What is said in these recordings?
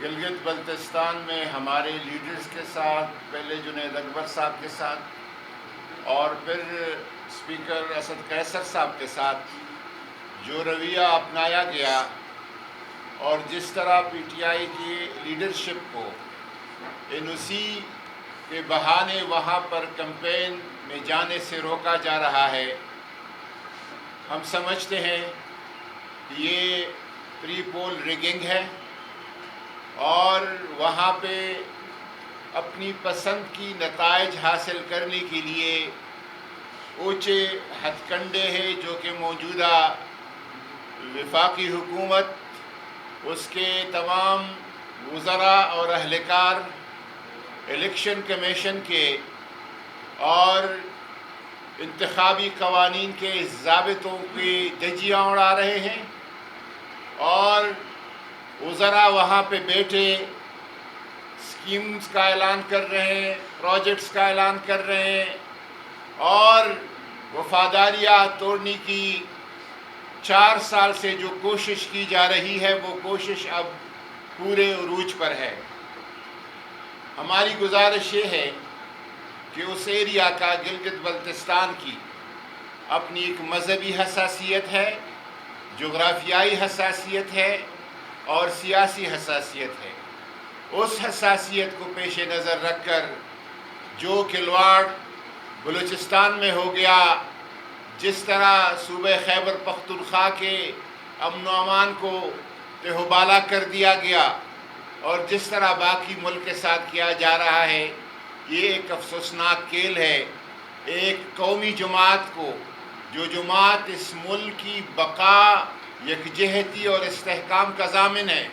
گلگت بلتستان میں ہمارے لیڈرز کے ساتھ، پہلے جنید اکبر صاحب کے ساتھ اور پھر اسپیکر اسد قیصر صاحب کے ساتھ جو رویہ اپنایا گیا اور جس طرح پی ٹی آئی کی لیڈرشپ کو این او سی کے بہانے وہاں پر کمپین میں جانے سے روکا جا رہا ہے، ہم سمجھتے ہیں کہ یہ پری پول ریگنگ ہے اور وہاں پہ اپنی پسند کی نتائج حاصل کرنے کے لیے اونچے ہتھ کنڈے ہیں جو کہ موجودہ وفاقی حکومت، اس کے تمام وزراء اور اہلکار، الیکشن کمیشن کے اور انتخابی قوانین کے ضابطوں پہ دھجیاں اڑا رہے ہیں اور وزراء وہاں پہ بیٹھے اسکیمز کا اعلان کر رہے ہیں، پروجیکٹس کا اعلان کر رہے ہیں اور وفاداریاں توڑنے کی 4 سال سے جو کوشش کی جا رہی ہے وہ کوشش اب پورے عروج پر ہے۔ ہماری گزارش یہ ہے کہ اس ایریا کا، گلگت بلتستان کی اپنی ایک مذہبی حساسیت ہے، جغرافیائی حساسیت ہے اور سیاسی حساسیت ہے۔ اس حساسیت کو پیش نظر رکھ کر جو کھلواڑ بلوچستان میں ہو گیا، جس طرح صوبہ خیبر پختونخوا کے امن و امان کو تہوبالا کر دیا گیا اور جس طرح باقی ملک کے ساتھ کیا جا رہا ہے، یہ ایک افسوسناک کھیل ہے۔ ایک قومی جماعت کو، جو جماعت اس ملک کی بقا، یکجہتی اور استحکام کا ضامن ہے،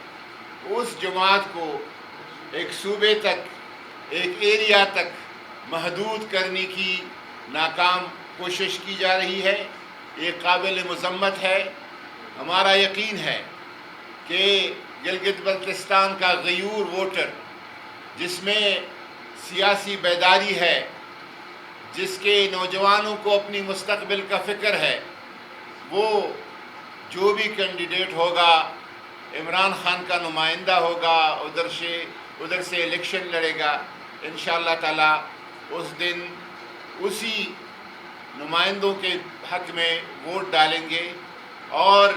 اس جماعت کو ایک صوبے تک، ایک ایریا تک محدود کرنے کی ناکام کوشش کی جا رہی ہے۔ یہ قابل مذمت ہے۔ ہمارا یقین ہے کہ گلگت بلتستان کا غیور ووٹر، جس میں سیاسی بیداری ہے، جس کے نوجوانوں کو اپنی مستقبل کا فکر ہے، وہ جو بھی کینڈیڈیٹ ہوگا، عمران خان کا نمائندہ ہوگا، ادھر سے الیکشن لڑے گا، انشاءاللہ تعالی اس دن اسی نمائندوں کے حق میں ووٹ ڈالیں گے۔ اور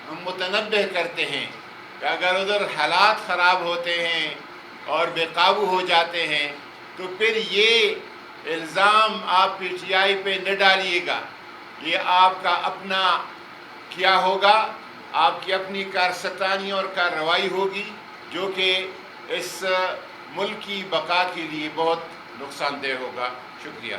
ہم متنبہ کرتے ہیں کہ اگر ادھر حالات خراب ہوتے ہیں اور بے قابو ہو جاتے ہیں تو پھر یہ الزام آپ پی ٹی آئی پہ نہ ڈالیے گا، یہ آپ کا اپنا کیا ہوگا، آپ کی اپنی کارستانی اور کارروائی ہوگی جو کہ اس ملک کی بقا کے لیے بہت نقصان دہ ہوگا۔ شکریہ۔